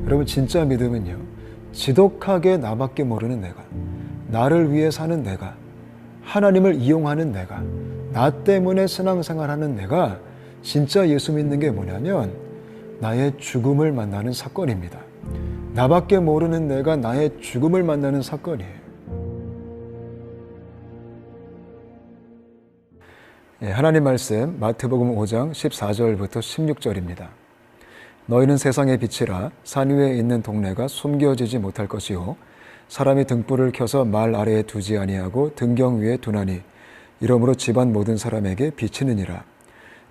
여러분, 진짜 믿음은요, 지독하게 나밖에 모르는 내가, 나를 위해 사는 내가, 하나님을 이용하는 내가, 나 때문에 신앙생활하는 내가 진짜 예수 믿는 게 뭐냐면 나의 죽음을 만나는 사건입니다. 나밖에 모르는 내가 나의 죽음을 만나는 사건이에요. 하나님 말씀 마태복음 5장 14절부터 16절입니다. 너희는 세상의 빛이라. 산 위에 있는 동네가 숨겨지지 못할 것이요 사람이 등불을 켜서 말 아래에 두지 아니하고 등경 위에 두나니 이러므로 집안 모든 사람에게 비치느니라.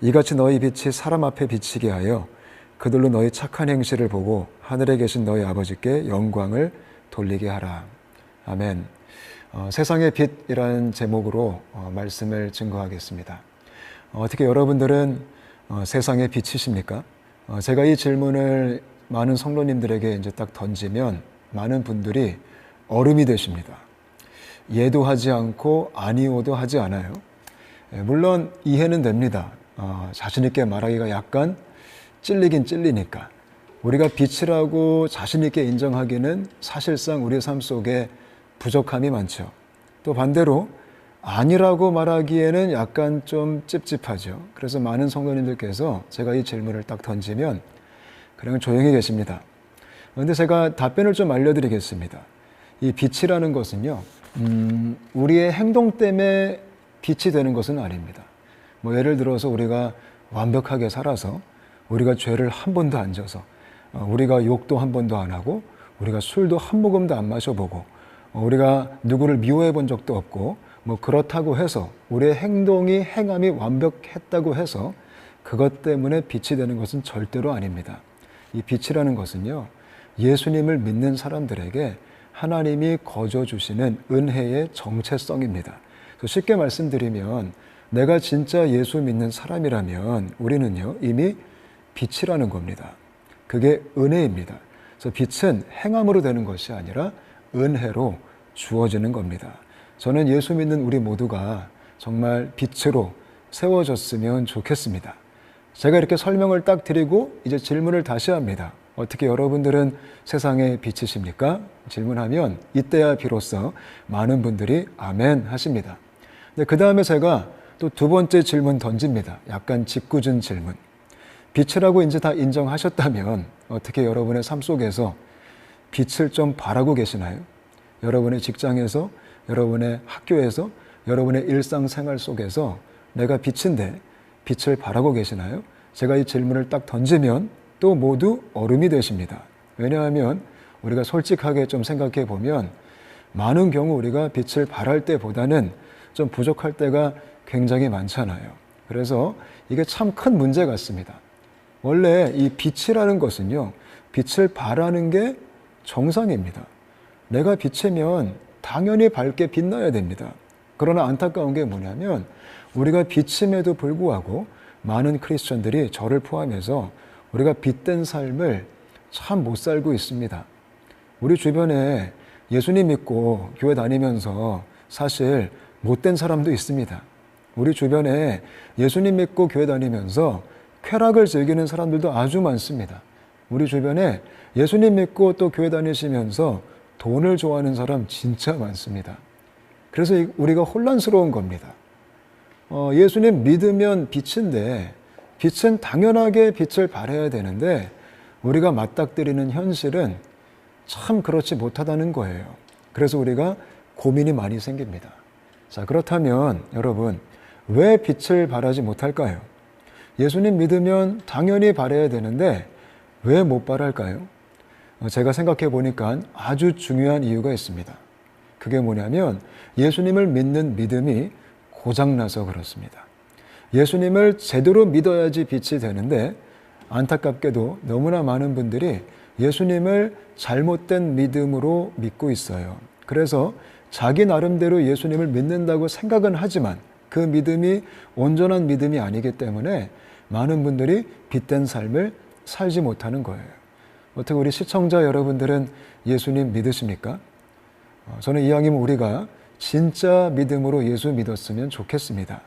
이같이 너희 빛이 사람 앞에 비치게 하여 그들로 너희 착한 행실을 보고 하늘에 계신 너희 아버지께 영광을 돌리게 하라. 아멘. 세상의 빛이라는 제목으로 말씀을 증거하겠습니다. 어떻게 여러분들은 세상의 빛이십니까? 제가 이 질문을 많은 성도님들에게 이제 딱 던지면 많은 분들이 얼음이 되십니다. 예도 하지 않고 아니오도 하지 않아요. 물론 이해는 됩니다. 자신 있게 말하기가 약간 찔리긴 찔리니까. 우리가 빛이라고 자신 있게 인정하기는 사실상 우리 삶 속에 부족함이 많죠. 또 반대로 아니라고 말하기에는 약간 좀 찝찝하죠. 그래서 많은 성도님들께서 제가 이 질문을 딱 던지면 그냥 조용히 계십니다. 그런데 제가 답변을 좀 알려드리겠습니다. 이 빛이라는 것은요, 우리의 행동 때문에 빛이 되는 것은 아닙니다. 예를 들어서 우리가 완벽하게 살아서 우리가 죄를 한 번도 안 져서 우리가 욕도 한 번도 안 하고 우리가 술도 한 모금도 안 마셔보고 우리가 누구를 미워해 본 적도 없고 그렇다고 해서 우리의 행함이 완벽했다고 해서 그것 때문에 빛이 되는 것은 절대로 아닙니다. 이 빛이라는 것은요, 예수님을 믿는 사람들에게 하나님이 거저 주시는 은혜의 정체성입니다. 쉽게 말씀드리면 내가 진짜 예수 믿는 사람이라면 우리는요, 이미 빛이라는 겁니다. 그게 은혜입니다. 그래서 빛은 행함으로 되는 것이 아니라 은혜로 주어지는 겁니다. 저는 예수 믿는 우리 모두가 정말 빛으로 세워졌으면 좋겠습니다. 제가 이렇게 설명을 딱 드리고 이제 질문을 다시 합니다. 어떻게 여러분들은 세상의 빛이십니까? 질문하면 이때야 비로소 많은 분들이 아멘 하십니다. 근데 그 다음에 제가 또 두 번째 질문 던집니다. 약간 짓궂은 질문. 빛이라고 이제 다 인정하셨다면 어떻게 여러분의 삶 속에서 빛을 좀 바라고 계시나요? 여러분의 직장에서, 여러분의 학교에서, 여러분의 일상생활 속에서 내가 빛인데 빛을 바라고 계시나요? 제가 이 질문을 딱 던지면 또 모두 얼음이 되십니다. 왜냐하면 우리가 솔직하게 좀 생각해 보면 많은 경우 우리가 빛을 발할 때보다는 좀 부족할 때가 굉장히 많잖아요. 그래서 이게 참 큰 문제 같습니다. 원래 이 빛이라는 것은요, 빛을 발하는 게 정상입니다. 내가 빛이면 당연히 밝게 빛나야 됩니다. 그러나 안타까운 게 뭐냐면 우리가 빛임에도 불구하고 많은 크리스천들이 저를 포함해서 우리가 빛된 삶을 참 못 살고 있습니다. 우리 주변에 예수님 믿고 교회 다니면서 사실 못된 사람도 있습니다. 우리 주변에 예수님 믿고 교회 다니면서 쾌락을 즐기는 사람들도 아주 많습니다. 우리 주변에 예수님 믿고 또 교회 다니시면서 돈을 좋아하는 사람 진짜 많습니다. 그래서 우리가 혼란스러운 겁니다. 예수님 믿으면 빛인데 빛은 당연하게 빛을 발해야 되는데 우리가 맞닥뜨리는 현실은 참 그렇지 못하다는 거예요. 그래서 우리가 고민이 많이 생깁니다. 자, 그렇다면 여러분, 왜 빛을 발하지 못할까요? 예수님 믿으면 당연히 발해야 되는데 왜 못 발할까요? 제가 생각해 보니까 아주 중요한 이유가 있습니다. 그게 뭐냐면 예수님을 믿는 믿음이 고장나서 그렇습니다. 예수님을 제대로 믿어야지 빛이 되는데 안타깝게도 너무나 많은 분들이 예수님을 잘못된 믿음으로 믿고 있어요. 그래서 자기 나름대로 예수님을 믿는다고 생각은 하지만 그 믿음이 온전한 믿음이 아니기 때문에 많은 분들이 빛된 삶을 살지 못하는 거예요. 어떻게 우리 시청자 여러분들은 예수님 믿으십니까? 저는 이왕이면 우리가 진짜 믿음으로 예수 믿었으면 좋겠습니다.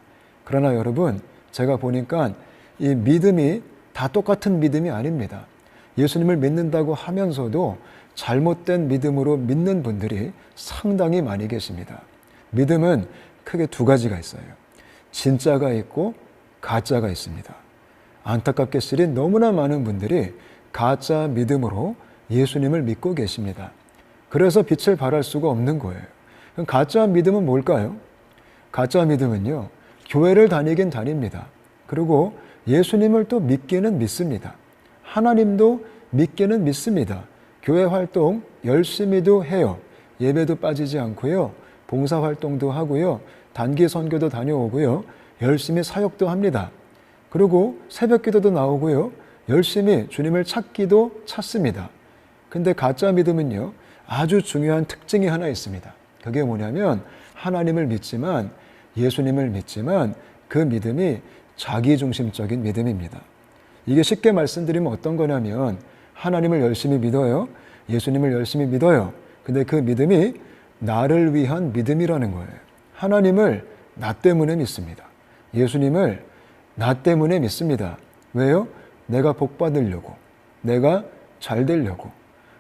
그러나 여러분, 제가 보니까 이 믿음이 다 똑같은 믿음이 아닙니다. 예수님을 믿는다고 하면서도 잘못된 믿음으로 믿는 분들이 상당히 많이 계십니다. 믿음은 크게 두 가지가 있어요. 진짜가 있고 가짜가 있습니다. 안타깝게 실은 너무나 많은 분들이 가짜 믿음으로 예수님을 믿고 계십니다. 그래서 빛을 발할 수가 없는 거예요. 그럼 가짜 믿음은 뭘까요? 가짜 믿음은요, 교회를 다니긴 다닙니다. 그리고 예수님을 또 믿기는 믿습니다. 하나님도 믿기는 믿습니다. 교회 활동 열심히도 해요. 예배도 빠지지 않고요. 봉사활동도 하고요. 단기 선교도 다녀오고요. 열심히 사역도 합니다. 그리고 새벽 기도도 나오고요. 열심히 주님을 찾기도 찾습니다. 근데 가짜 믿음은요, 아주 중요한 특징이 하나 있습니다. 그게 뭐냐면 하나님을 믿지만, 예수님을 믿지만 그 믿음이 자기중심적인 믿음입니다. 이게 쉽게 말씀드리면 어떤 거냐면 하나님을 열심히 믿어요. 예수님을 열심히 믿어요. 근데 그 믿음이 나를 위한 믿음이라는 거예요. 하나님을 나 때문에 믿습니다. 예수님을 나 때문에 믿습니다. 왜요? 내가 복 받으려고, 내가 잘 되려고,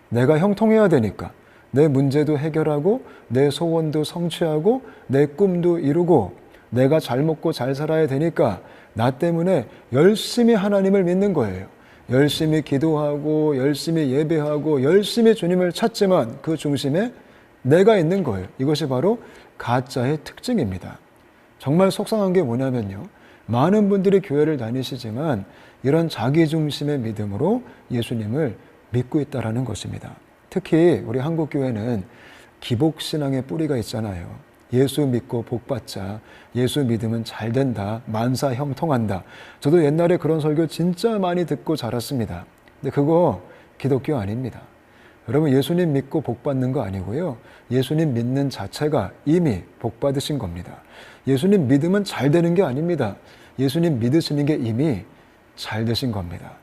내가 형통해야 되니까, 내 문제도 해결하고, 내 소원도 성취하고, 내 꿈도 이루고, 내가 잘 먹고 잘 살아야 되니까 나 때문에 열심히 하나님을 믿는 거예요. 열심히 기도하고, 열심히 예배하고, 열심히 주님을 찾지만 그 중심에 내가 있는 거예요. 이것이 바로 가짜의 특징입니다. 정말 속상한 게 뭐냐면요, 많은 분들이 교회를 다니시지만 이런 자기중심의 믿음으로 예수님을 믿고 있다는 것입니다. 특히 우리 한국교회는 기복신앙의 뿌리가 있잖아요. 예수 믿고 복 받자, 예수 믿으면 잘 된다, 만사 형통한다. 저도 옛날에 그런 설교 진짜 많이 듣고 자랐습니다. 근데 그거 기독교 아닙니다. 여러분, 예수님 믿고 복 받는 거 아니고요, 예수님 믿는 자체가 이미 복 받으신 겁니다. 예수님 믿으면 잘 되는 게 아닙니다. 예수님 믿으시는 게 이미 잘 되신 겁니다.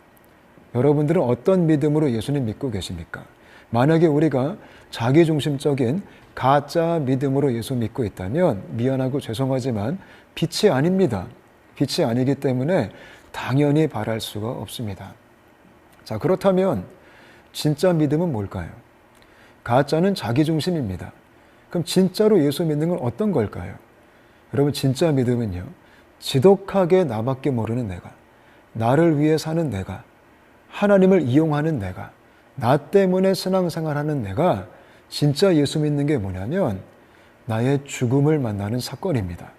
여러분들은 어떤 믿음으로 예수님 믿고 계십니까? 만약에 우리가 자기중심적인 가짜 믿음으로 예수 믿고 있다면 미안하고 죄송하지만 빛이 아닙니다. 빛이 아니기 때문에 당연히 바랄 수가 없습니다. 자, 그렇다면 진짜 믿음은 뭘까요? 가짜는 자기중심입니다. 그럼 진짜로 예수 믿는 건 어떤 걸까요? 여러분, 진짜 믿음은요, 지독하게 나밖에 모르는 내가, 나를 위해 사는 내가, 하나님을 이용하는 내가, 나 때문에 신앙생활하는 내가 진짜 예수 믿는 게 뭐냐면 나의 죽음을 만나는 사건입니다.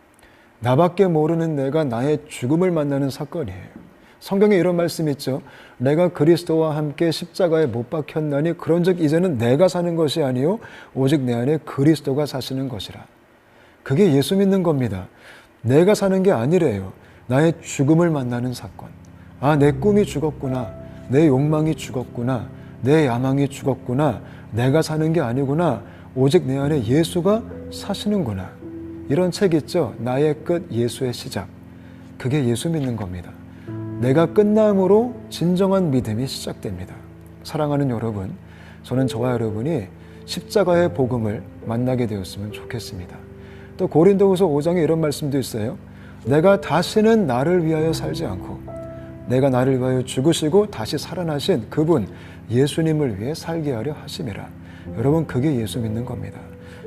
나밖에 모르는 내가 나의 죽음을 만나는 사건이에요. 성경에 이런 말씀이 있죠. 내가 그리스도와 함께 십자가에 못 박혔나니 그런즉 이제는 내가 사는 것이 아니요 오직 내 안에 그리스도가 사시는 것이라. 그게 예수 믿는 겁니다. 내가 사는 게 아니래요. 나의 죽음을 만나는 사건. 아, 내 꿈이 죽었구나. 내 욕망이 죽었구나. 내 야망이 죽었구나. 내가 사는 게 아니구나. 오직 내 안에 예수가 사시는구나. 이런 책 있죠. 나의 끝, 예수의 시작. 그게 예수 믿는 겁니다. 내가 끝남으로 진정한 믿음이 시작됩니다. 사랑하는 여러분, 저는 저와 여러분이 십자가의 복음을 만나게 되었으면 좋겠습니다. 또 고린도후서 5장에 이런 말씀도 있어요. 내가 다시는 나를 위하여 살지 않고 내가 나를 위하여 죽으시고 다시 살아나신 그분 예수님을 위해 살게 하려 하심이라. 여러분, 그게 예수 믿는 겁니다.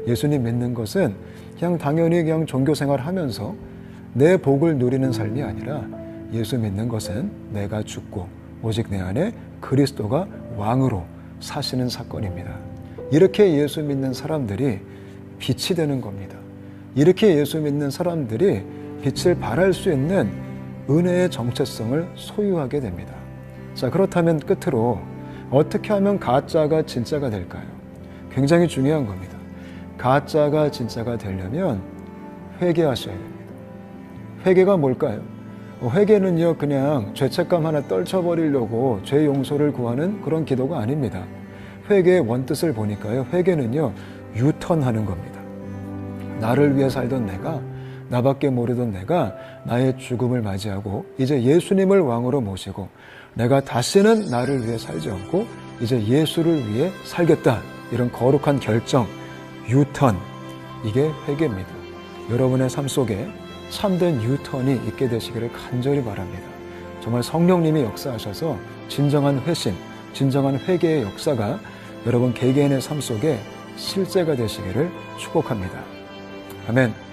예수님 믿는 것은 그냥 당연히 그냥 종교생활 하면서 내 복을 누리는 삶이 아니라 예수 믿는 것은 내가 죽고 오직 내 안에 그리스도가 왕으로 사시는 사건입니다. 이렇게 예수 믿는 사람들이 빛이 되는 겁니다. 이렇게 예수 믿는 사람들이 빛을 발할 수 있는 은혜의 정체성을 소유하게 됩니다. 자, 그렇다면 끝으로 어떻게 하면 가짜가 진짜가 될까요? 굉장히 중요한 겁니다. 가짜가 진짜가 되려면 회개하셔야 됩니다. 회개가 뭘까요? 회개는요, 그냥 죄책감 하나 떨쳐버리려고 죄 용서를 구하는 그런 기도가 아닙니다. 회개의 원뜻을 보니까요, 회개는요, 유턴하는 겁니다. 나를 위해 살던 내가, 나밖에 모르던 내가 나의 죽음을 맞이하고 이제 예수님을 왕으로 모시고 내가 다시는 나를 위해 살지 않고 이제 예수를 위해 살겠다. 이런 거룩한 결정, 유턴, 이게 회개입니다. 여러분의 삶 속에 참된 유턴이 있게 되시기를 간절히 바랍니다. 정말 성령님이 역사하셔서 진정한 회심, 진정한 회개의 역사가 여러분 개개인의 삶 속에 실제가 되시기를 축복합니다. 아멘.